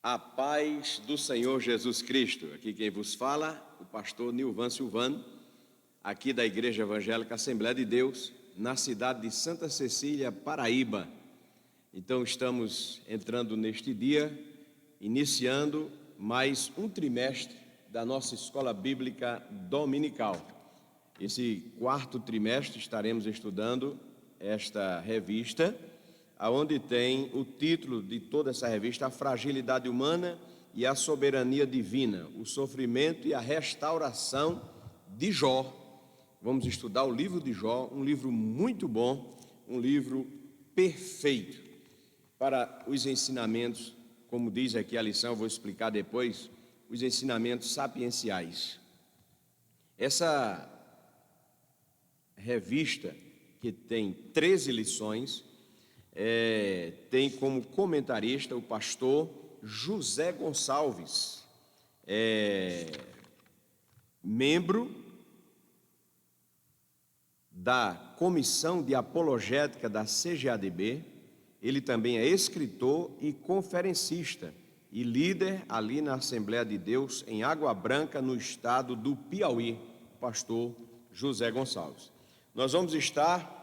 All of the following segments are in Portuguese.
A paz do Senhor Jesus Cristo. Aqui quem vos fala, o pastor Nilvan Silvano, aqui da Igreja Evangélica Assembleia de Deus, na cidade de Santa Cecília, Paraíba. Então estamos entrando neste dia, iniciando mais um trimestre da nossa escola bíblica dominical. Esse quarto trimestre estaremos estudando esta revista, aonde tem o título de toda essa revista, A Fragilidade Humana e a Soberania Divina, o sofrimento e a restauração de Jó. Vamos estudar o livro de Jó, um livro muito bom, um livro perfeito para os ensinamentos, como diz aqui a lição, eu vou explicar depois, os ensinamentos sapienciais. Essa revista, que tem 13 lições, tem como comentarista o pastor José Gonçalves, membro da Comissão de Apologética da CGADB. Ele também é escritor e conferencista e líder ali na Assembleia de Deus em Água Branca, no estado do Piauí, pastor José Gonçalves. Nós vamos estar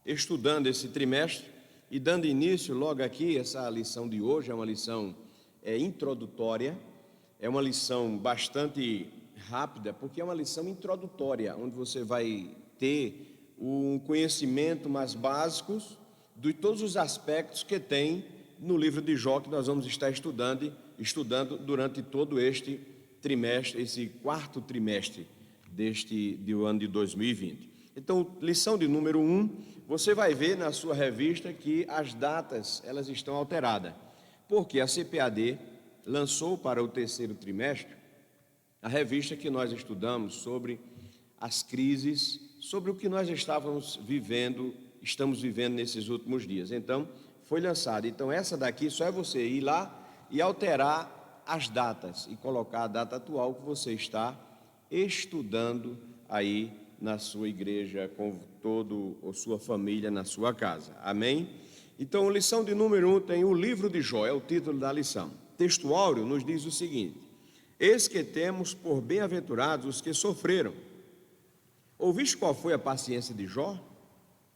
estudando esse trimestre e dando início logo aqui. Essa lição de hoje é uma lição introdutória, é uma lição bastante rápida, porque é uma lição introdutória, onde você vai ter um conhecimento mais básicos de todos os aspectos que tem no livro de Jó, que nós vamos estar estudando durante todo este trimestre, esse quarto trimestre do ano de 2020. Então, lição de número 1, você vai ver na sua revista que as datas elas estão alteradas, porque a CPAD lançou para o terceiro trimestre a revista que nós estudamos sobre as crises, sobre o que nós estamos vivendo nesses últimos dias. Então, foi lançada. Então, essa daqui só é você ir lá e alterar as datas e colocar a data atual que você está estudando aí na sua igreja, com toda a sua família, na sua casa. Amém? Então, lição de número 1 tem o livro de Jó, é o título da lição. Texto áureo nos diz o seguinte: eis que temos por bem-aventurados os que sofreram. Ouviste qual foi a paciência de Jó?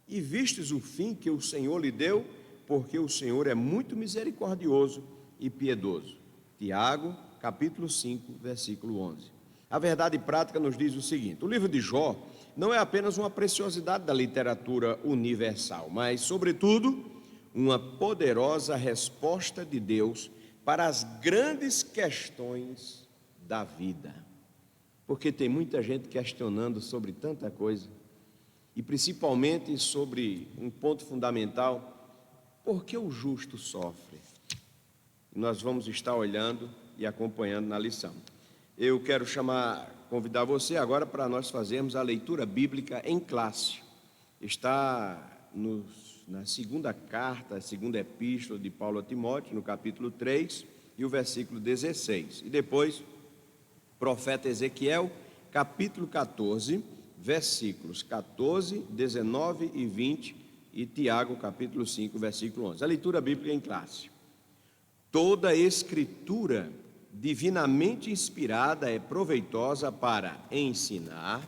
E vistes o fim que o Senhor lhe deu? Porque o Senhor é muito misericordioso e piedoso. Tiago, capítulo 5, versículo 11. A verdade prática nos diz o seguinte: o livro de Jó não é apenas uma preciosidade da literatura universal, mas, sobretudo, uma poderosa resposta de Deus para as grandes questões da vida. Porque tem muita gente questionando sobre tanta coisa, e principalmente sobre um ponto fundamental: por que o justo sofre? Nós vamos estar olhando e acompanhando na lição. Eu quero convidar você agora para nós fazermos a leitura bíblica em classe. Está na segunda carta, a segunda epístola de Paulo a Timóteo, no capítulo 3 e o versículo 16. E depois, profeta Ezequiel, capítulo 14, versículos 14, 19 e 20, e Tiago, capítulo 5, versículo 11. A leitura bíblica em classe. Toda a escritura divinamente inspirada é proveitosa para ensinar,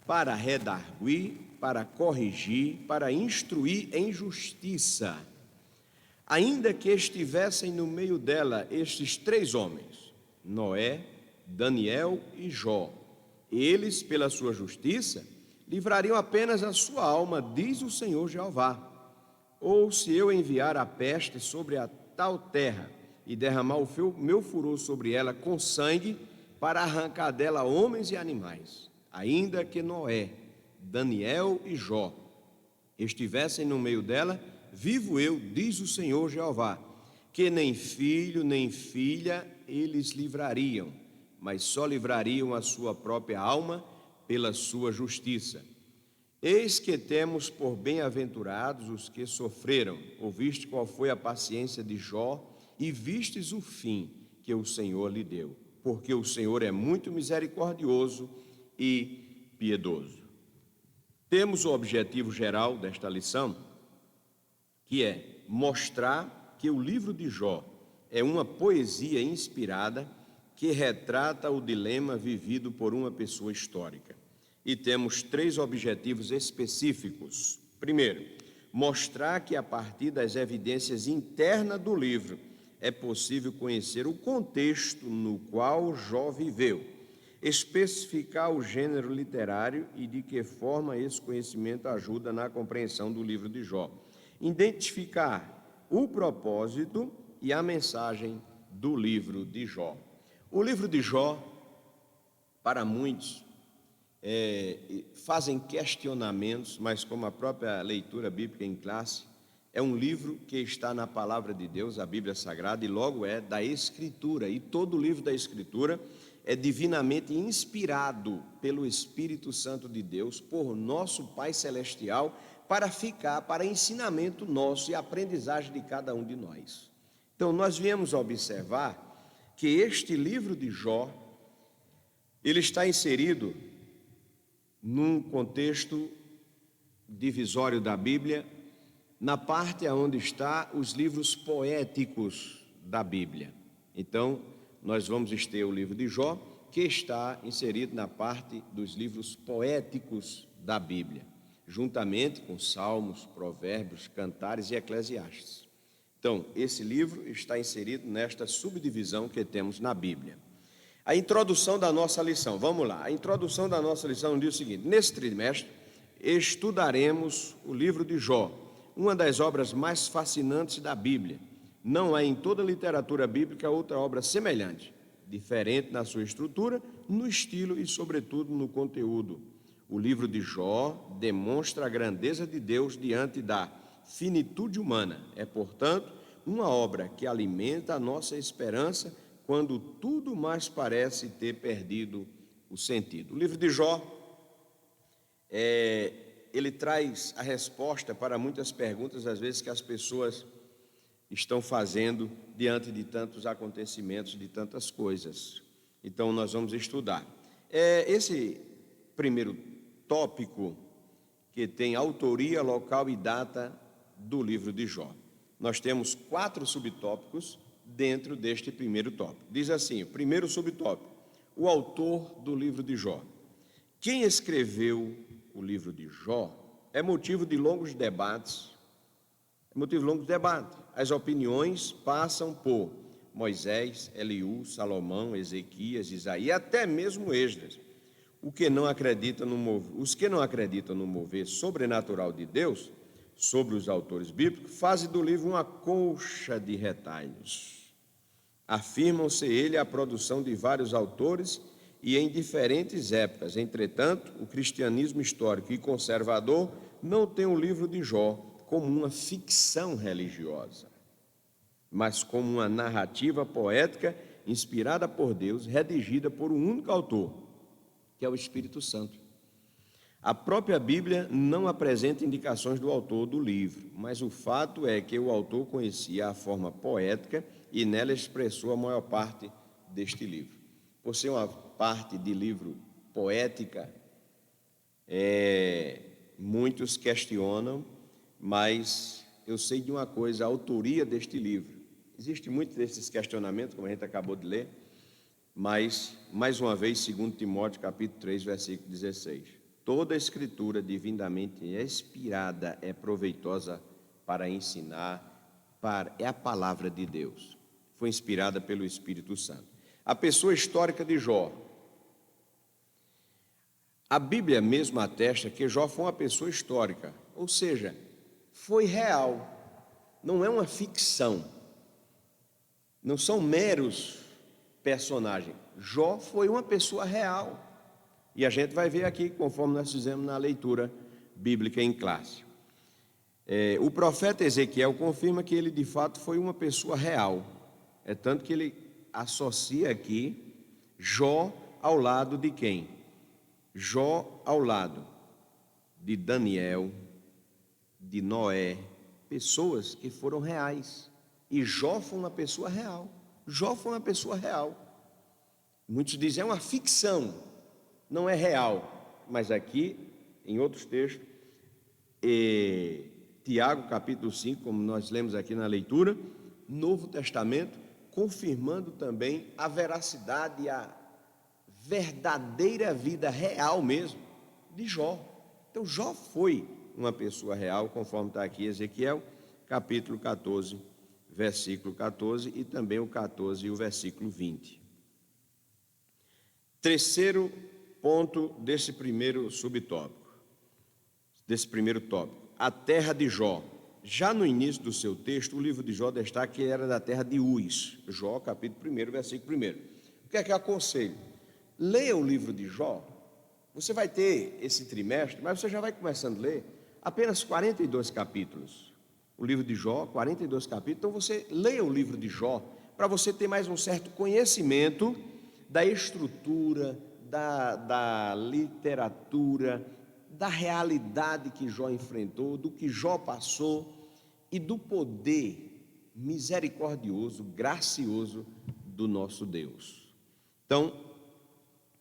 para redarguir, para corrigir, para instruir em justiça. Ainda que estivessem no meio dela estes 3 homens, Noé, Daniel e Jó, eles, pela sua justiça, livrariam apenas a sua alma, diz o Senhor Jeová. Ou se eu enviar a peste sobre a tal terra e derramar o meu furor sobre ela com sangue, para arrancar dela homens e animais, ainda que Noé, Daniel e Jó estivessem no meio dela, vivo eu, diz o Senhor Jeová, que nem filho nem filha eles livrariam, mas só livrariam a sua própria alma pela sua justiça. Eis que temos por bem-aventurados os que sofreram. Ouviste qual foi a paciência de Jó e vistes o fim que o Senhor lhe deu, porque o Senhor é muito misericordioso e piedoso. Temos o objetivo geral desta lição, que é mostrar que o livro de Jó é uma poesia inspirada que retrata o dilema vivido por uma pessoa histórica. E temos 3 objetivos específicos. Primeiro, mostrar que a partir das evidências internas do livro é possível conhecer o contexto no qual Jó viveu, especificar o gênero literário e de que forma esse conhecimento ajuda na compreensão do livro de Jó, identificar o propósito e a mensagem do livro de Jó. O livro de Jó, para muitos, fazem questionamentos, mas como a própria leitura bíblica em classe, é um livro que está na palavra de Deus, a Bíblia Sagrada, e logo é da Escritura, e todo livro da Escritura é divinamente inspirado pelo Espírito Santo de Deus, por nosso Pai Celestial, para ensinamento nosso e aprendizagem de cada um de nós. Então, nós viemos observar que este livro de Jó, ele está inserido num contexto divisório da Bíblia, na parte onde está os livros poéticos da Bíblia. Então, nós vamos ter o livro de Jó, que está inserido na parte dos livros poéticos da Bíblia, juntamente com Salmos, Provérbios, Cantares e Eclesiastes. Então, esse livro está inserido nesta subdivisão que temos na Bíblia. A introdução da nossa lição, vamos lá. A introdução da nossa lição diz o seguinte: nesse trimestre, estudaremos o livro de Jó, uma das obras mais fascinantes da Bíblia. Não há em toda a literatura bíblica outra obra semelhante, diferente na sua estrutura, no estilo e, sobretudo, no conteúdo. O livro de Jó demonstra a grandeza de Deus diante da finitude humana. É, portanto, uma obra que alimenta a nossa esperança quando tudo mais parece ter perdido o sentido. O livro de Jó, ele traz a resposta para muitas perguntas, às vezes, que as pessoas estão fazendo diante de tantos acontecimentos, de tantas coisas. Então, nós vamos estudar. Esse primeiro tópico, que tem autoria, local e data do livro de Jó. Nós temos 4 subtópicos dentro deste primeiro tópico. Diz assim, o primeiro subtópico: o autor do livro de Jó. Quem escreveu o livro de Jó é motivo de longos debates. As opiniões passam por Moisés, Eliú, Salomão, Ezequias, Isaías, até mesmo Esdras. Os que não acreditam no mover sobrenatural de Deus sobre os autores bíblicos fazem do livro uma colcha de retalhos. Afirmam ser ele a produção de vários autores e em diferentes épocas. Entretanto, o cristianismo histórico e conservador não tem o livro de Jó como uma ficção religiosa, mas como uma narrativa poética inspirada por Deus, redigida por um único autor, que é o Espírito Santo. A própria Bíblia não apresenta indicações do autor do livro, mas o fato é que o autor conhecia a forma poética e nela expressou a maior parte deste livro. Por ser uma parte de livro poética, muitos questionam, mas eu sei de uma coisa: a autoria deste livro. Existe muito desses questionamentos, como a gente acabou de ler, mas, mais uma vez, 2 Timóteo, capítulo 3, versículo 16. Toda a escritura divinamente inspirada é proveitosa para ensinar, é a palavra de Deus. Foi inspirada pelo Espírito Santo. A pessoa histórica de Jó. A Bíblia mesmo atesta que Jó foi uma pessoa histórica, ou seja, foi real, não é uma ficção, não são meros personagens. Jó foi uma pessoa real, e a gente vai ver aqui, conforme nós fizemos na leitura bíblica em classe. O profeta Ezequiel confirma que ele de fato foi uma pessoa real, é tanto que ele associa aqui Jó ao lado de quem? Jó ao lado de Daniel, de Noé, pessoas que foram reais. E Jó foi uma pessoa real. Jó foi uma pessoa real. Muitos dizem, é uma ficção, não é real. Mas aqui, em outros textos, Tiago, capítulo 5, como nós lemos aqui na leitura, Novo Testamento, confirmando também a veracidade e a verdadeira vida real mesmo de Jó. Então, Jó foi uma pessoa real, conforme está aqui Ezequiel, capítulo 14, versículo 14, e também o 14 e o versículo 20. Terceiro ponto desse primeiro subtópico, desse primeiro tópico, a terra de Jó. Já no início do seu texto, o livro de Jó destaca que ele era da terra de Uz. Jó, capítulo 1, versículo 1. O que é que eu aconselho? Leia o livro de Jó. Você vai ter esse trimestre, mas você já vai começando a ler apenas 42 capítulos. O livro de Jó, 42 capítulos. Então você leia o livro de Jó para você ter mais um certo conhecimento da estrutura, da literatura, da realidade que Jó enfrentou, do que Jó passou e do poder misericordioso, gracioso do nosso Deus. Então,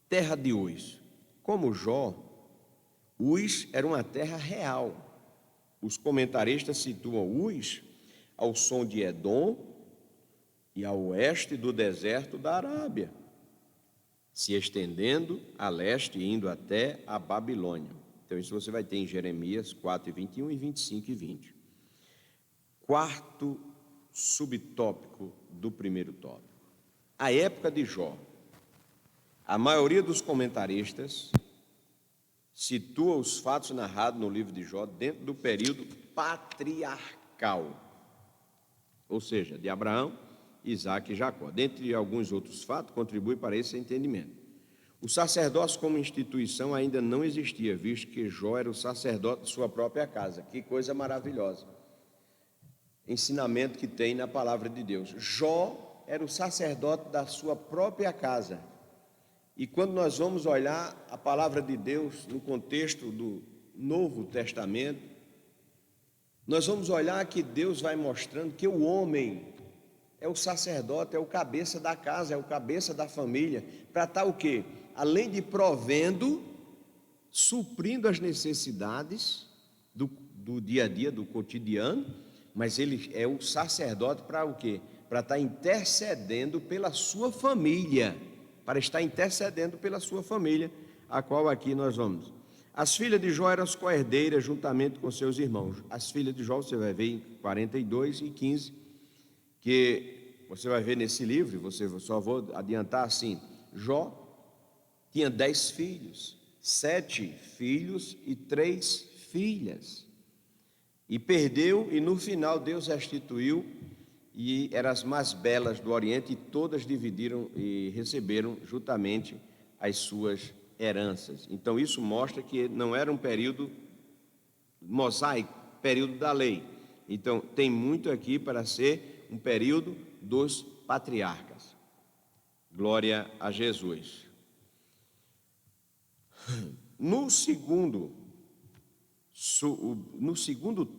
terra de Uz. Como Jó, Uz era uma terra real. Os comentaristas situam Uz ao som de Edom e ao oeste do deserto da Arábia, se estendendo a leste e indo até a Babilônia. Então isso você vai ter em Jeremias 4, 21 e 25 e 20. Quarto subtópico do primeiro tópico. A época de Jó. A maioria dos comentaristas situa os fatos narrados no livro de Jó dentro do período patriarcal, ou seja, de Abraão, Isaque e Jacó. Dentre alguns outros fatos, contribui para esse entendimento. O sacerdócio como instituição ainda não existia, visto que Jó era o sacerdote de sua própria casa. Que coisa maravilhosa. Ensinamento que tem na palavra de Deus. Jó era o sacerdote da sua própria casa. E quando nós vamos olhar a palavra de Deus no contexto do Novo Testamento, nós vamos olhar que Deus vai mostrando que o homem é o sacerdote, é o cabeça da casa, é o cabeça da família, para estar o quê? Além de provendo, suprindo as necessidades do dia a dia, do cotidiano, mas ele é o sacerdote para o quê? Para estar intercedendo pela sua família, a qual aqui nós vamos. As filhas de Jó eram as coerdeiras juntamente com seus irmãos. As filhas de Jó, você vai ver em 42 e 15, que você vai ver nesse livro, você só vou adiantar assim, Jó tinha 10 filhos, 7 filhos e 3 filhas, e perdeu, e no final Deus restituiu, e eram as mais belas do Oriente, e todas dividiram e receberam juntamente as suas heranças. Então isso mostra que não era um período mosaico, período da lei. Então tem muito aqui para ser um período dos patriarcas. Glória a Jesus. No segundo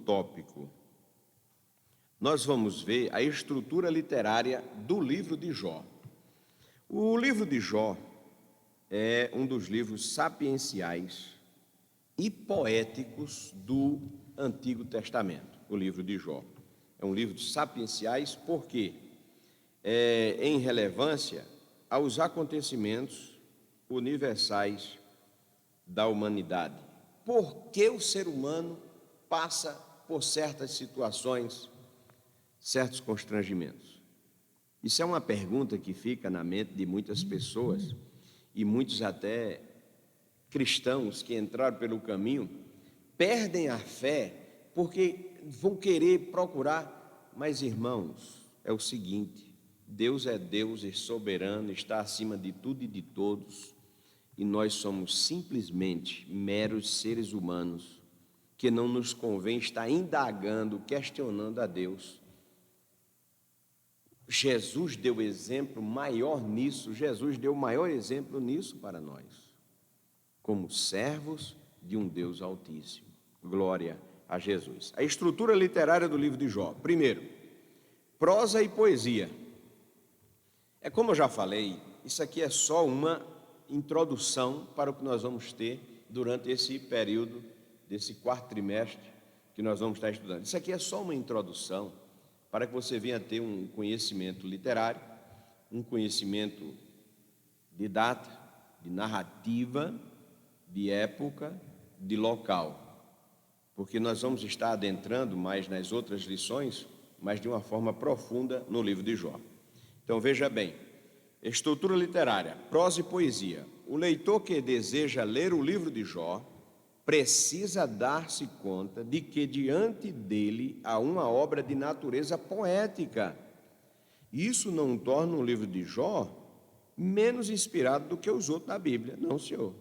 tópico, nós vamos ver a estrutura literária do livro de Jó. O livro de Jó é um dos livros sapienciais e poéticos do Antigo Testamento. O livro de Jó é um livro de sapienciais porque é em relevância aos acontecimentos universais da humanidade. Por que o ser humano passa por certas situações, certos constrangimentos? Isso é uma pergunta que fica na mente de muitas pessoas, e muitos até cristãos que entraram pelo caminho perdem a fé porque vão querer procurar. Mas, irmãos, é o seguinte: Deus é Deus e soberano, está acima de tudo e de todos, e nós somos simplesmente meros seres humanos que não nos convém estar indagando, questionando a Deus. Jesus deu exemplo maior nisso, Jesus deu o maior exemplo nisso para nós, como servos de um Deus Altíssimo. Glória a Jesus. A estrutura literária do livro de Jó. Primeiro, prosa e poesia. É como eu já falei, isso aqui é só uma introdução para o que nós vamos ter durante esse período, desse quarto trimestre que nós vamos estar estudando. Isso aqui é só uma introdução para que você venha ter um conhecimento literário, um conhecimento de data, de narrativa, de época, de local. Porque nós vamos estar adentrando mais nas outras lições, mas de uma forma profunda no livro de Jó. Então veja bem, estrutura literária, prosa e poesia. O leitor que deseja ler o livro de Jó precisa dar-se conta de que diante dele há uma obra de natureza poética. Isso não torna o livro de Jó menos inspirado do que os outros da Bíblia, não, senhor.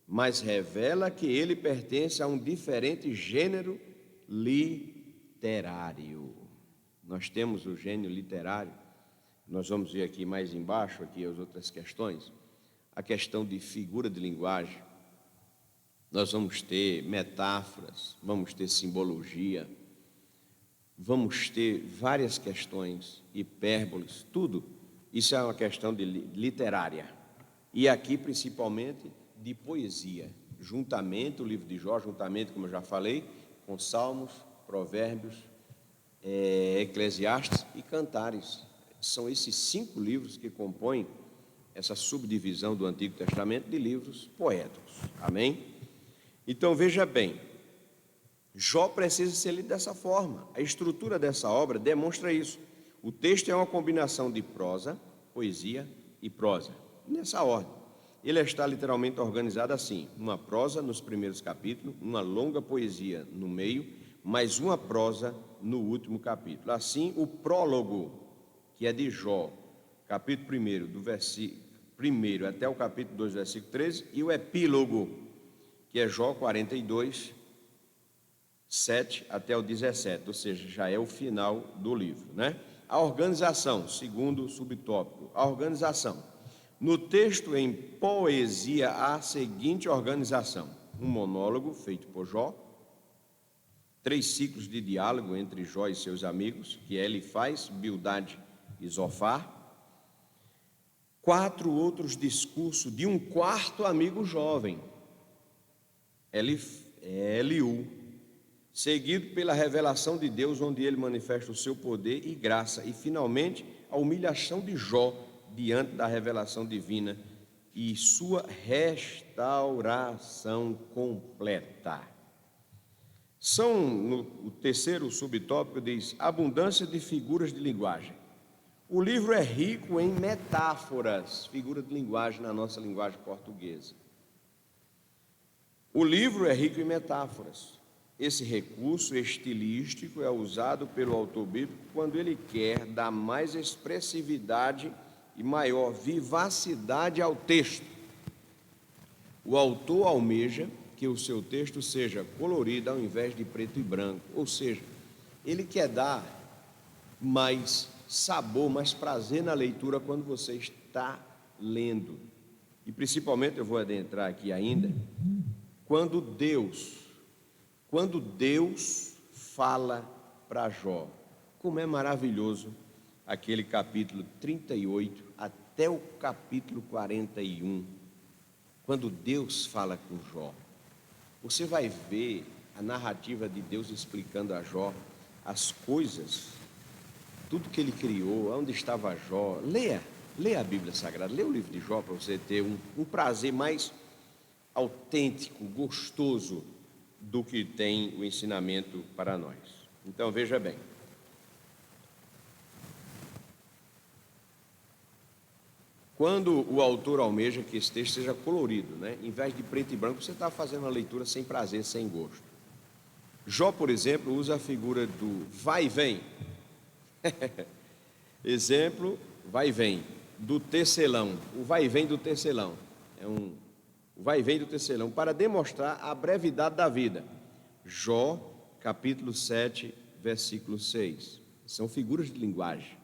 Mas revela que ele pertence a um diferente gênero literário. Nós temos o gênero literário, nós vamos ver aqui mais embaixo, aqui as outras questões, a questão de figura de linguagem. Nós vamos ter metáforas, vamos ter simbologia, vamos ter várias questões, hipérboles, tudo. Isso é uma questão de literária. E aqui, principalmente, de poesia. Juntamente, o livro de Jó, juntamente, como eu já falei, com Salmos, Provérbios, Eclesiastes e Cantares. São esses 5 livros que compõem essa subdivisão do Antigo Testamento de livros poéticos. Amém? Então, veja bem, Jó precisa ser lido dessa forma. A estrutura dessa obra demonstra isso. O texto é uma combinação de prosa, poesia e prosa, nessa ordem. Ele está literalmente organizado assim: uma prosa nos primeiros capítulos, uma longa poesia no meio, mais uma prosa no último capítulo. Assim, o prólogo, que é de Jó, capítulo 1, do versículo 1 até o capítulo 2, versículo 13, e o epílogo, que é Jó 42, 7 até o 17, ou seja, já é o final do livro, né? A organização, segundo o subtópico, a organização. No texto em poesia há a seguinte organização: um monólogo feito por Jó, 3 ciclos de diálogo entre Jó e seus amigos, que ele faz, Bildade e Zofar, 4 outros discursos de um quarto amigo jovem, Eliú, seguido pela revelação de Deus, onde ele manifesta o seu poder e graça, e finalmente a humilhação de Jó diante da revelação divina e sua restauração completa. O terceiro subtópico diz: abundância de figuras de linguagem. O livro é rico em metáforas, figura de linguagem na nossa linguagem portuguesa. O livro é rico em metáforas. Esse recurso estilístico é usado pelo autor bíblico quando ele quer dar mais expressividade e maior vivacidade ao texto. O autor almeja que o seu texto seja colorido ao invés de preto e branco, ou seja, ele quer dar mais sabor, mais prazer na leitura quando você está lendo. E principalmente, eu vou adentrar aqui ainda, quando Deus fala para Jó. Como é maravilhoso aquele capítulo 38 até o capítulo 41, quando Deus fala com Jó. Você vai ver a narrativa de Deus explicando a Jó as coisas, tudo que ele criou, onde estava Jó. Leia a Bíblia Sagrada, leia o livro de Jó para você ter um prazer mais autêntico, gostoso do que tem o ensinamento para nós. Então veja bem, quando o autor almeja que esse texto seja colorido, né? Em vez de preto e branco, você está fazendo a leitura sem prazer, sem gosto. Jó, por exemplo, usa a figura do vai e vem. Exemplo, vai e vem, do tecelão. O vai e vem do tecelão. O vai e vem do tecelão, para demonstrar a brevidade da vida. Jó, capítulo 7, versículo 6. São figuras de linguagem.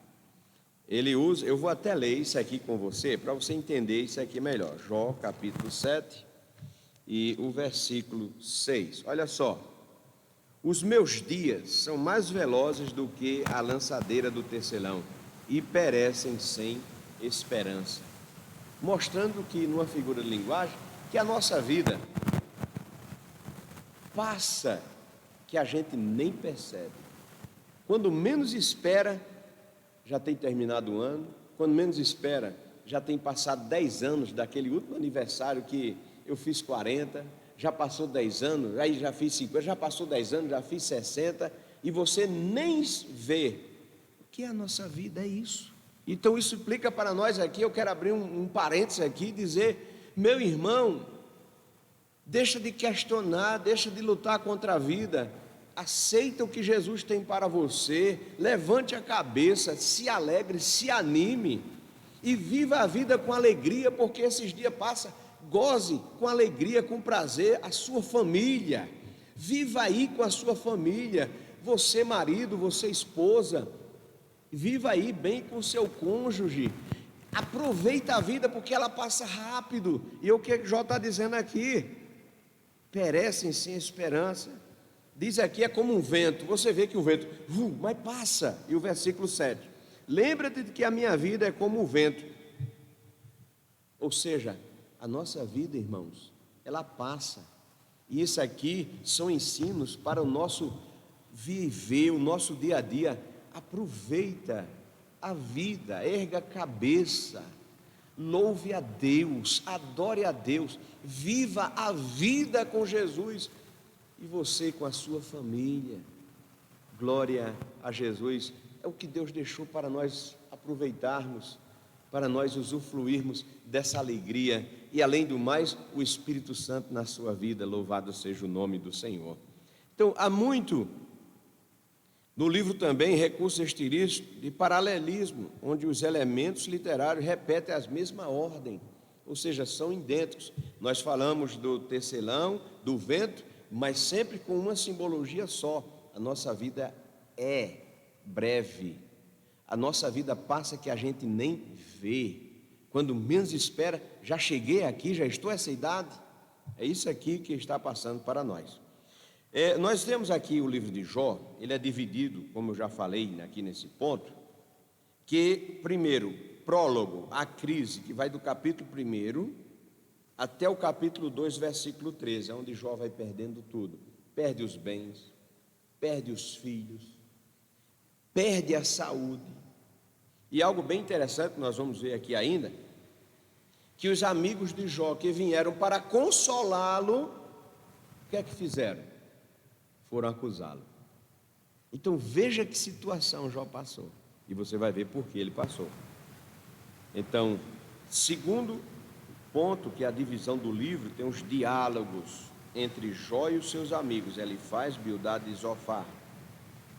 Ele usa, eu vou até ler isso aqui com você, para você entender isso aqui melhor. Jó, capítulo 7 e o versículo 6. Olha só. Os meus dias são mais velozes do que a lançadeira do tecelão e perecem sem esperança. Mostrando que, numa figura de linguagem, que a nossa vida passa, que a gente nem percebe. Quando menos espera, já tem terminado o ano. Quando menos espera, já tem passado 10 anos daquele último aniversário que eu fiz 40, já passou 10 anos, aí já fiz 50, já passou 10 anos, já fiz 60, e você nem vê. O que é a nossa vida? É isso. Então isso implica para nós aqui, eu quero abrir um parênteses aqui e dizer, meu irmão, deixa de questionar, deixa de lutar contra a vida, aceita o que Jesus tem para você, levante a cabeça, se alegre, se anime e viva a vida com alegria, porque esses dias passam. Goze com alegria, com prazer a sua família, viva aí com a sua família, você marido, você esposa, viva aí bem com o seu cônjuge, aproveita a vida porque ela passa rápido. E o que Jó está dizendo aqui? Perecem sem esperança. Diz aqui, é como um vento. Você vê que o vento, mas passa. E o versículo 7, lembra-te de que a minha vida é como o vento. Ou seja, a nossa vida, irmãos, ela passa. E isso aqui são ensinos para o nosso viver, o nosso dia a dia. Aproveita a vida, erga a cabeça, louve a Deus, adore a Deus, viva a vida com Jesus e você com a sua família. Glória a Jesus. É o que Deus deixou para nós aproveitarmos, para nós usufruirmos dessa alegria e, além do mais, o Espírito Santo na sua vida. Louvado seja o nome do Senhor. Então, há muito no livro também recursos estilísticos de paralelismo, onde os elementos literários repetem a mesma ordem, ou seja, são idênticos. Nós falamos do tecelão, do vento, mas sempre com uma simbologia só. A nossa vida é breve, a nossa vida passa que a gente nem vê. Quando menos espera, já cheguei aqui, já estou essa idade. É isso aqui que está passando para nós. Nós temos aqui o livro de Jó, ele é dividido, como eu já falei aqui nesse ponto, que primeiro, prólogo, a crise, que vai do capítulo 1 até o capítulo 2, versículo 13, onde Jó vai perdendo tudo. Perde os bens, perde os filhos, perde a saúde. E algo bem interessante, nós vamos ver aqui ainda, que os amigos de Jó que vieram para consolá-lo, o que é que fizeram? Foram acusá-lo. Então veja que situação Jó passou, e você vai ver por que ele passou. Então, segundo ponto, que é a divisão do livro, tem os diálogos entre Jó e os seus amigos, Elifaz, Bildade e Zofar,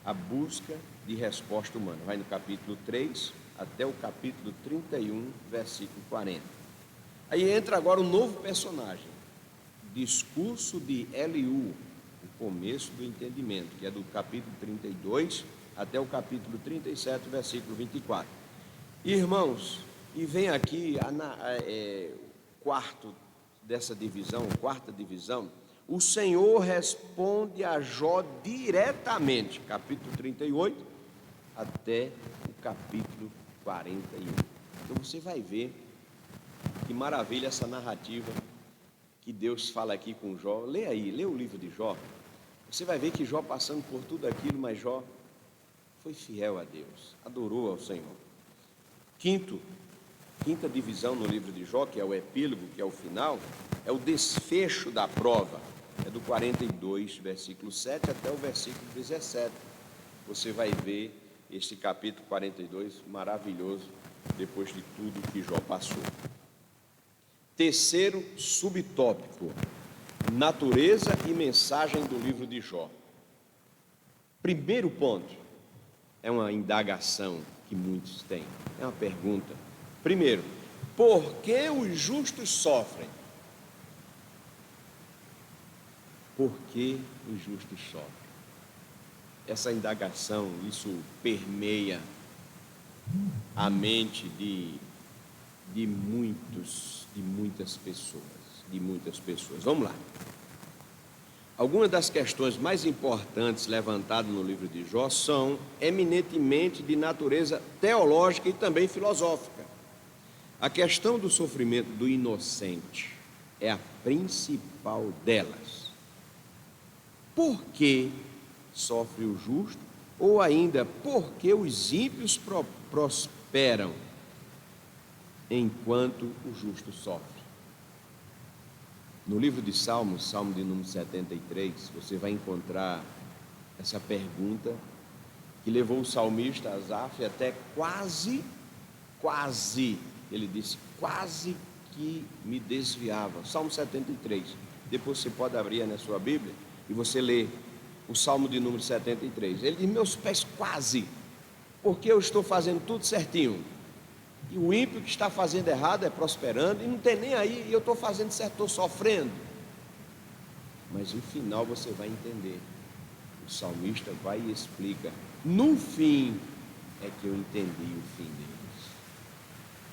a busca de resposta humana. Vai no capítulo 3 até o capítulo 31, versículo 40. Aí entra agora um novo personagem, discurso de Eliú, o começo do entendimento, que é do capítulo 32 até o capítulo 37, versículo 24. Irmãos, e vem aqui quarto dessa divisão, quarta divisão, o Senhor responde a Jó diretamente, capítulo 38 até o capítulo 41. Então você vai ver que maravilha essa narrativa que Deus fala aqui com Jó. Lê aí, lê o livro de Jó. Você vai ver que Jó passando por tudo aquilo, mas Jó foi fiel a Deus, adorou ao Senhor. Quinta divisão no livro de Jó, que é o epílogo, que é o final, é o desfecho da prova, é do 42, versículo 7 até o versículo 17. Você vai ver este capítulo 42 maravilhoso, depois de tudo que Jó passou. Terceiro subtópico, natureza e mensagem do livro de Jó. Primeiro ponto, é uma indagação que muitos têm, é uma pergunta. Primeiro, por que os justos sofrem? Por que os justos sofrem? Essa indagação, isso permeia a mente de muitas pessoas. Vamos lá. Algumas das questões mais importantes levantadas no livro de Jó são eminentemente de natureza teológica e também filosófica. A questão do sofrimento do inocente é a principal delas. Por que sofre o justo Ou ainda, porque os ímpios prosperam, enquanto o justo sofre. No livro de Salmos, Salmo de número 73, você vai encontrar essa pergunta que levou o salmista Asaf até quase, ele disse, quase que me desviava. Salmo 73, depois você pode abrir na sua Bíblia e você lê o Salmo de número 73. Ele diz, meus pés quase, porque eu estou fazendo tudo certinho. E o ímpio que está fazendo errado é prosperando e não tem nem aí, e eu estou fazendo certo, estou sofrendo. Mas no final você vai entender. O salmista vai e explica, no fim é que eu entendi o fim deles.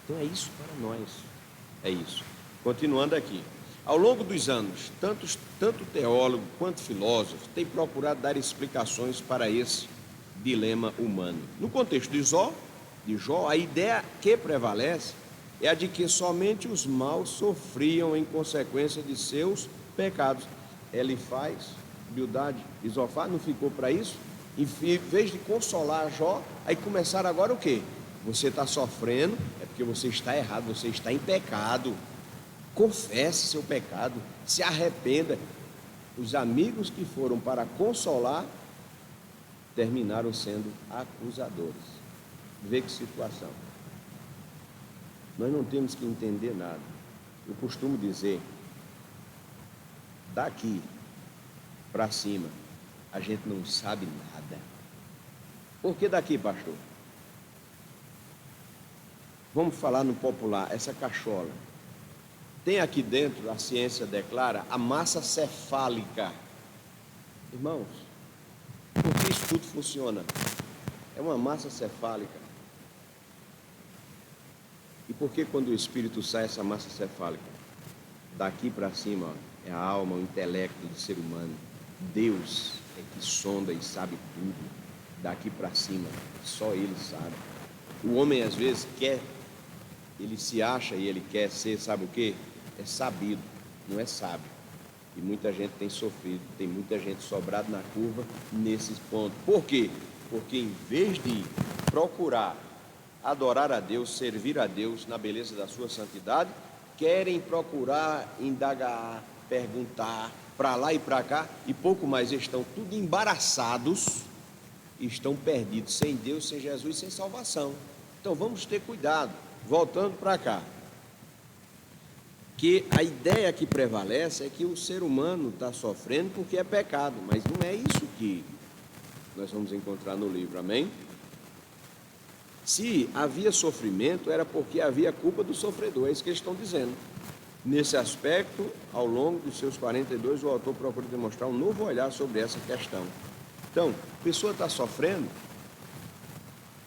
Então é isso para nós, é isso. Continuando aqui, ao longo dos anos, tanto teólogo quanto filósofo têm procurado dar explicações para esse dilema humano. No contexto de Jó, a ideia que prevalece é a de que somente os maus sofriam em consequência de seus pecados. Elifaz, Bildade e Zofar não ficou para isso? Em vez de consolar Jó, aí começaram agora o quê? Você está sofrendo, é porque você está errado, você está em pecado. Confesse seu pecado, se arrependa. Os amigos que foram para consolar terminaram sendo acusadores. Vê que situação. Nós não temos que entender nada. Eu costumo dizer, daqui para cima, a gente não sabe nada. Por que daqui, pastor? Vamos falar no popular, essa cachola. Tem aqui dentro, a ciência declara, a massa cefálica. Irmãos, por que isso tudo funciona? É uma massa cefálica. E por que quando o espírito sai, essa massa cefálica? Daqui para cima, ó, é a alma, o intelecto do ser humano. Deus é que sonda e sabe tudo. Daqui para cima, só Ele sabe. O homem às vezes quer, ele se acha e ele quer ser, sabe o quê? É sabido, não é sábio. E muita gente tem sofrido, tem muita gente sobrado na curva nesses pontos. Por quê? Porque em vez de procurar adorar a Deus, servir a Deus na beleza da sua santidade, querem procurar indagar, perguntar, para lá e para cá, e pouco mais, estão tudo embaraçados, estão perdidos, sem Deus, sem Jesus, sem salvação. Então vamos ter cuidado. Voltando para cá, que a ideia que prevalece é que o ser humano está sofrendo porque é pecado, mas não é isso que nós vamos encontrar no livro, amém? Se havia sofrimento, era porque havia culpa do sofredor, é isso que eles estão dizendo. Nesse aspecto, ao longo dos seus 42, o autor procura demonstrar um novo olhar sobre essa questão. Então, a pessoa está sofrendo.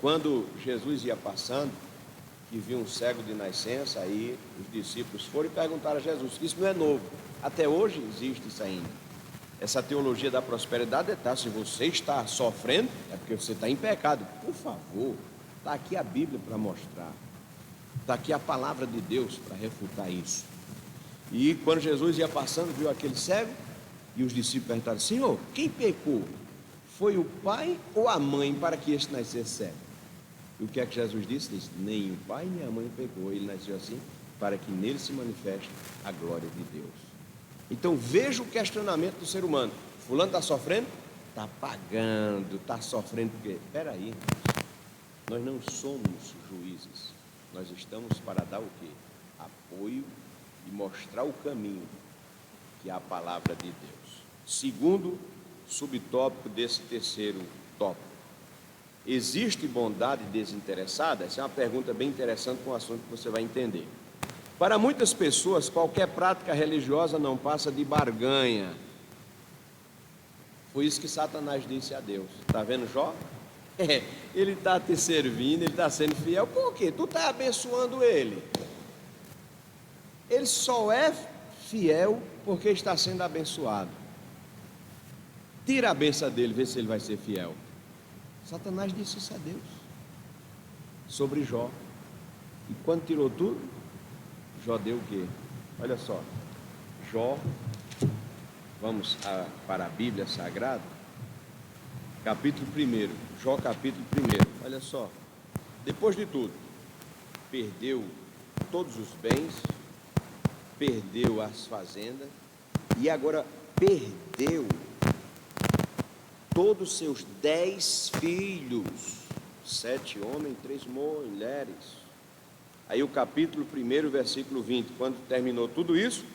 Quando Jesus ia passando, que viu um cego de nascença, aí os discípulos foram e perguntaram a Jesus, isso não é novo, até hoje existe isso ainda. Essa teologia da prosperidade é se você está sofrendo, é porque você está em pecado. Por favor, está aqui a Bíblia para mostrar, está aqui a palavra de Deus para refutar isso. E quando Jesus ia passando, viu aquele cego, e os discípulos perguntaram, Senhor, quem pecou? Foi o pai ou a mãe para que este nascesse cego? E o que é que Jesus disse? Disse, nem o pai nem a mãe pecou, ele nasceu assim, para que nele se manifeste a glória de Deus. Então veja o questionamento do ser humano. Fulano está sofrendo? Está pagando, está sofrendo porque... Espera aí, nós não somos juízes, nós estamos para dar o quê? Apoio e mostrar o caminho, que é a palavra de Deus. Segundo subtópico desse terceiro tópico. Existe bondade desinteressada? Essa é uma pergunta bem interessante com o assunto que você vai entender. Para muitas pessoas, qualquer prática religiosa não passa de barganha. Foi isso que Satanás disse a Deus. Está vendo Jó? Ele está te servindo, ele está sendo fiel. Por quê? Tu está abençoando ele. Ele só é fiel porque está sendo abençoado. Tira a benção dele, vê se ele vai ser fiel. Satanás disse isso a Deus sobre Jó. E quando tirou tudo, Jó deu o quê? Olha só, Jó, vamos para a Bíblia Sagrada. capítulo 1, Jó capítulo 1, olha só, depois de tudo, perdeu todos os bens, perdeu as fazendas, e agora perdeu todos os seus 10 filhos, 7 homens, 3 mulheres. Aí o capítulo 1, versículo 20, quando terminou tudo isso,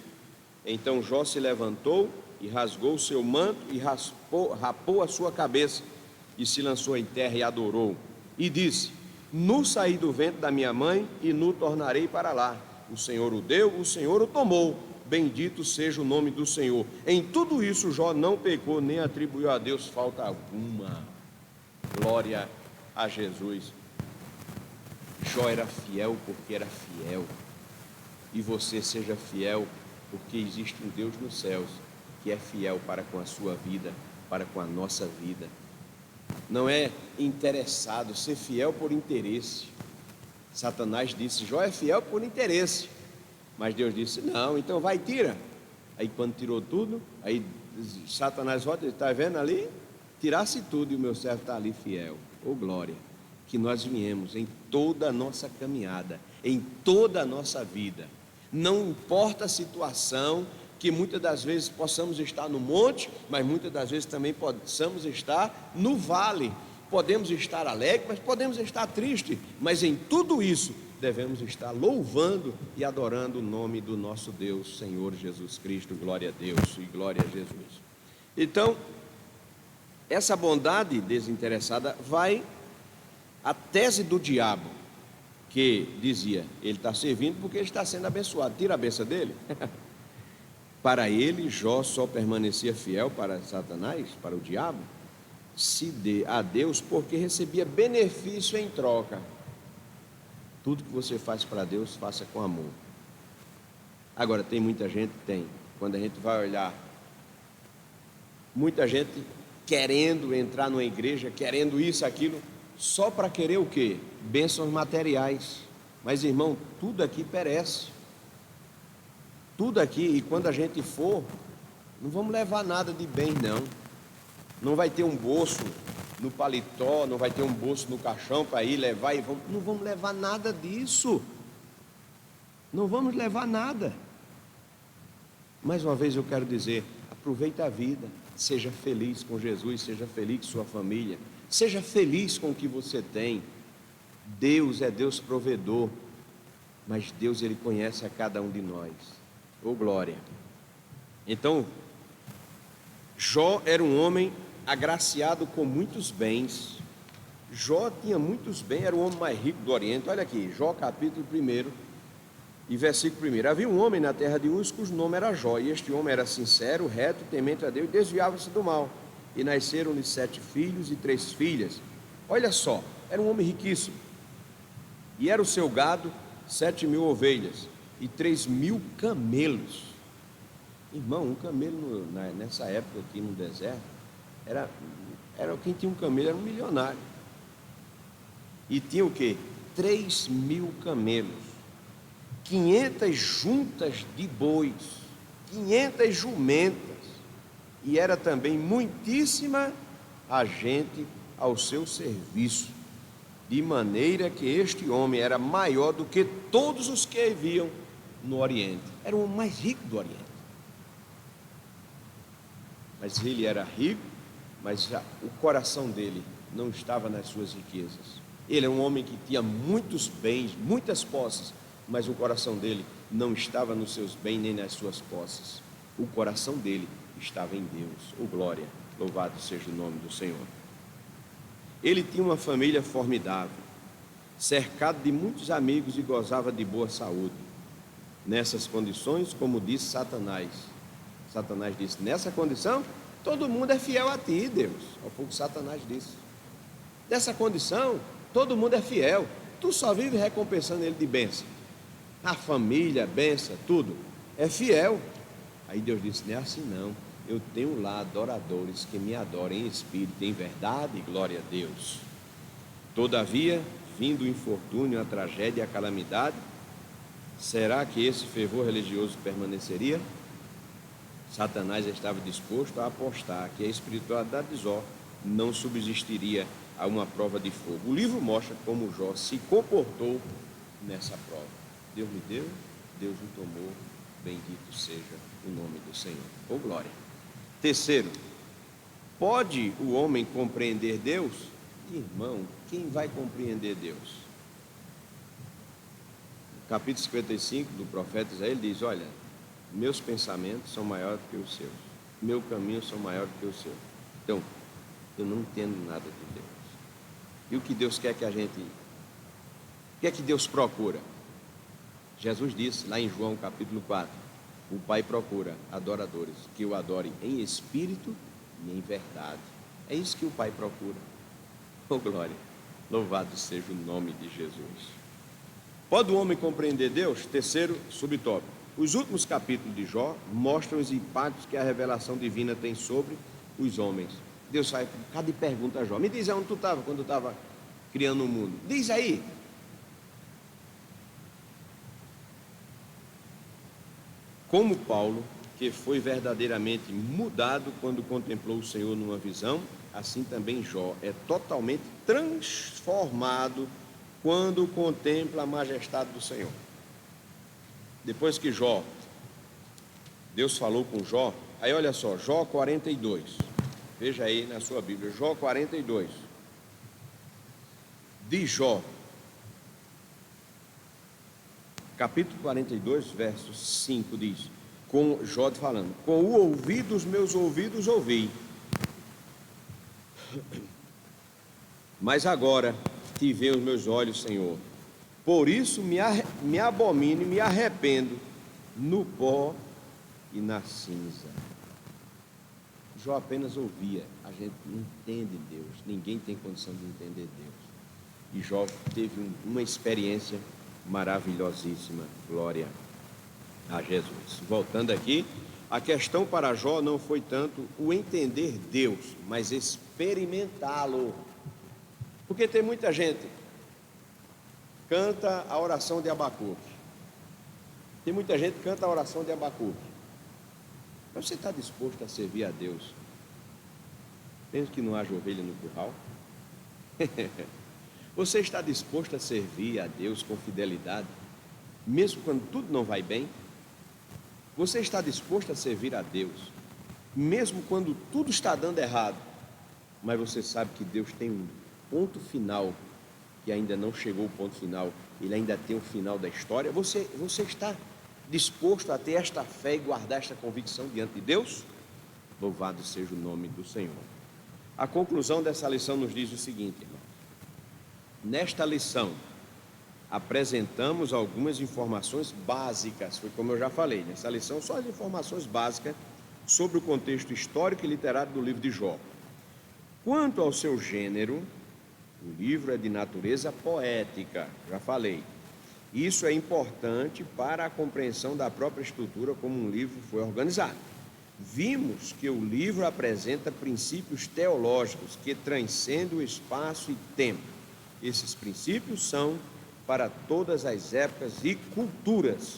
então Jó se levantou e rasgou o seu manto e rapou a sua cabeça e se lançou em terra e adorou. E disse: nu saí do ventre da minha mãe e nu tornarei para lá. O Senhor o deu, o Senhor o tomou. Bendito seja o nome do Senhor. Em tudo isso Jó não pecou, nem atribuiu a Deus falta alguma. Glória a Jesus. Jó era fiel porque era fiel. E você seja fiel porque existe um Deus nos céus que é fiel para com a sua vida, para com a nossa vida. Não é interessado, ser fiel por interesse. Satanás disse: Jó é fiel por interesse. Mas Deus disse: não, então vai, tira. Aí quando tirou tudo, aí Satanás volta, está vendo ali? Tirasse tudo e o meu servo está ali fiel. Oh glória, que nós viemos em toda a nossa caminhada, em toda a nossa vida, não importa a situação, que muitas das vezes possamos estar no monte, mas muitas das vezes também possamos estar no vale, podemos estar alegres, mas podemos estar tristes, mas em tudo isso devemos estar louvando e adorando o nome do nosso Deus, Senhor Jesus Cristo. Glória a Deus e glória a Jesus. Então, essa bondade desinteressada vai à tese do diabo, que dizia: ele está servindo porque ele está sendo abençoado, tira a benção dele. Para ele, Jó só permanecia fiel para Satanás, para o diabo, se dê a Deus porque recebia benefício em troca. Tudo que você faz para Deus, faça com amor. Agora, tem muita gente, quando a gente vai olhar, muita gente querendo entrar numa igreja, querendo isso, aquilo, só para querer o quê? Bênçãos materiais. Mas, irmão, tudo aqui perece. Tudo aqui, e quando a gente for, não vamos levar nada de bem, não. Não vai ter um bolso no paletó, não vai ter um bolso no caixão para ir levar e vamos. Não vamos levar nada disso. Não vamos levar nada. Mais uma vez eu quero dizer: aproveita a vida, seja feliz com Jesus, seja feliz com sua família, seja feliz com o que você tem. Deus é Deus provedor, mas Deus, Ele conhece a cada um de nós. Oh glória! Então, Jó era um homem agraciado com muitos bens. Jó tinha muitos bens, era o homem mais rico do Oriente. Olha aqui, Jó capítulo 1 e versículo 1. Havia um homem na terra de Uz cujo nome era Jó, e este homem era sincero, reto, temente a Deus, e desviava-se do mal. E nasceram-lhe 7 filhos e 3 filhas. Olha só, era um homem riquíssimo. E era o seu gado 7.000 ovelhas e 3.000 camelos. Irmão, um camelo nessa época aqui no deserto, era quem tinha um camelo era um milionário. E tinha o quê? 3.000 camelos, 500 juntas de bois, 500 jumentas, e era também muitíssima a gente ao seu serviço, de maneira que este homem era maior do que todos os que viviam no Oriente. Era o homem mais rico do Oriente. Mas ele era rico, mas o coração dele não estava nas suas riquezas. Ele é um homem que tinha muitos bens, muitas posses, mas o coração dele não estava nos seus bens nem nas suas posses. O coração dele estava em Deus. Oh glória, louvado seja o nome do Senhor. Ele tinha uma família formidável, cercado de muitos amigos e gozava de boa saúde. Nessas condições, como disse Satanás, Satanás disse: nessa condição, todo mundo é fiel a ti, Deus. Foi o que Satanás disse. Nessa condição, todo mundo é fiel. Tu só vive recompensando ele de bênção. A família, bênção, tudo. É fiel. Aí Deus disse: não é assim não. Eu tenho lá adoradores que me adoram em espírito, em verdade, e glória a Deus. Todavia, vindo o infortúnio, a tragédia e a calamidade, será que esse fervor religioso permaneceria? Satanás estava disposto a apostar que a espiritualidade de Jó não subsistiria a uma prova de fogo. O livro mostra como Jó se comportou nessa prova. Deus me deu, Deus me tomou, bendito seja o nome do Senhor. Oh, glória. Terceiro, pode o homem compreender Deus? Irmão, quem vai compreender Deus? No capítulo 55 do profeta Isaías, ele diz: olha, meus pensamentos são maiores que os seus, meu caminho são maiores que os seus. Então, eu não entendo nada de Deus. E o que Deus quer que a gente... O que é que Deus procura? Jesus disse lá em João capítulo 4, o Pai procura adoradores que o adorem em espírito e em verdade. É isso que o Pai procura. Oh, glória! Louvado seja o nome de Jesus. Pode o homem compreender Deus? Terceiro subtópico. Os últimos capítulos de Jó mostram os impactos que a revelação divina tem sobre os homens. Deus faz cada pergunta a Jó: me diz onde tu estava quando tu estava criando o mundo. Diz aí. Como Paulo, que foi verdadeiramente mudado quando contemplou o Senhor numa visão, assim também Jó é totalmente transformado quando contempla a majestade do Senhor. Depois que Deus falou com Jó, aí olha só, Jó 42, veja aí na sua Bíblia, Jó 42, de Jó, capítulo 42, verso 5 diz, com Jó falando: com o ouvido dos meus ouvidos ouvi, mas agora te veem os meus olhos, Senhor. Por isso me abomino e me arrependo no pó e na cinza. Jó apenas ouvia. A gente não entende Deus. Ninguém tem condição de entender Deus. E Jó teve uma experiência maravilhosíssima. Glória a Jesus. Voltando aqui, a questão para Jó não foi tanto o entender Deus, mas experimentá-lo. Porque tem muita gente canta a oração de Abacuque. Tem muita gente que canta a oração de Abacuque. Mas você está disposto a servir a Deus, mesmo que não haja ovelha no curral? Você está disposto a servir a Deus com fidelidade, mesmo quando tudo não vai bem? Você está disposto a servir a Deus, mesmo quando tudo está dando errado, mas você sabe que Deus tem um ponto final, que ainda não chegou o ponto final, Ele ainda tem o final da história? Você está disposto a ter esta fé e guardar esta convicção diante de Deus? Louvado seja o nome do Senhor. A conclusão dessa lição nos diz o seguinte, irmão. Nesta lição, apresentamos algumas informações básicas, foi como eu já falei, nessa lição só as informações básicas sobre o contexto histórico e literário do livro de Jó. Quanto ao seu gênero, o livro é de natureza poética, já falei. Isso é importante para a compreensão da própria estrutura como um livro foi organizado. Vimos que o livro apresenta princípios teológicos que transcendem o espaço e tempo. Esses princípios são para todas as épocas e culturas.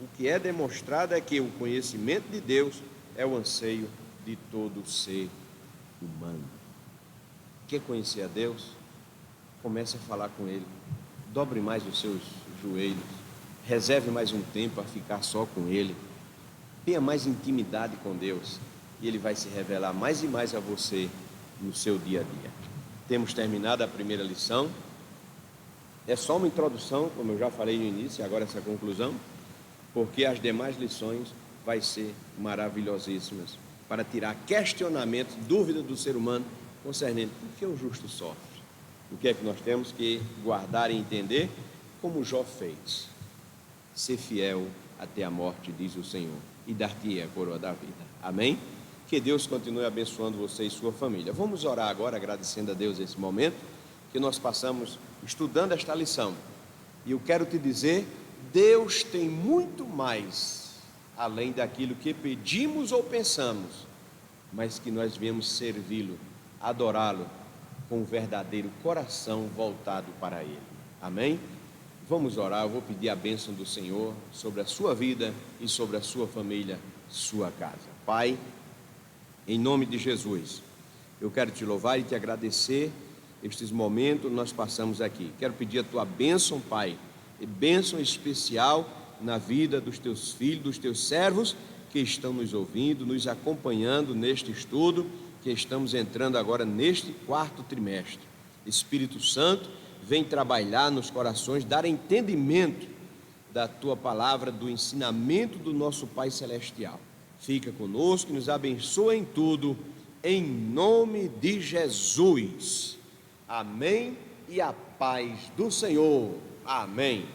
O que é demonstrado é que o conhecimento de Deus é o anseio de todo ser humano. Quer conhecer a Deus? Comece a falar com Ele. Dobre mais os seus joelhos. Reserve mais um tempo a ficar só com Ele. Tenha mais intimidade com Deus. E Ele vai se revelar mais e mais a você no seu dia a dia. Temos terminado a primeira lição. É só uma introdução, como eu já falei no início, e agora essa conclusão, porque as demais lições vai ser maravilhosíssimas para tirar questionamentos, dúvidas do ser humano concernente por que o justo sofre. O que é que nós temos que guardar e entender? Como Jó fez. Ser fiel até a morte, diz o Senhor, e dar-te a coroa da vida. Amém? Que Deus continue abençoando você e sua família. Vamos orar agora, agradecendo a Deus esse momento que nós passamos estudando esta lição. E eu quero te dizer, Deus tem muito mais além daquilo que pedimos ou pensamos, mas que nós viemos servi-lo, adorá-lo com um verdadeiro coração voltado para Ele. Amém? Vamos orar. Eu vou pedir a bênção do Senhor sobre a sua vida e sobre a sua família, sua casa. Pai, em nome de Jesus, Eu quero te louvar e te agradecer estes momentos que nós passamos aqui. Quero pedir a tua bênção, Pai, e bênção especial na vida dos teus filhos, dos teus servos que estão nos ouvindo, nos acompanhando neste estudo, que estamos entrando agora neste 4º trimestre. Espírito Santo, vem trabalhar nos corações, dar entendimento da tua palavra, do ensinamento do nosso Pai Celestial. Fica conosco e nos abençoa em tudo, em nome de Jesus. Amém e a paz do Senhor. Amém.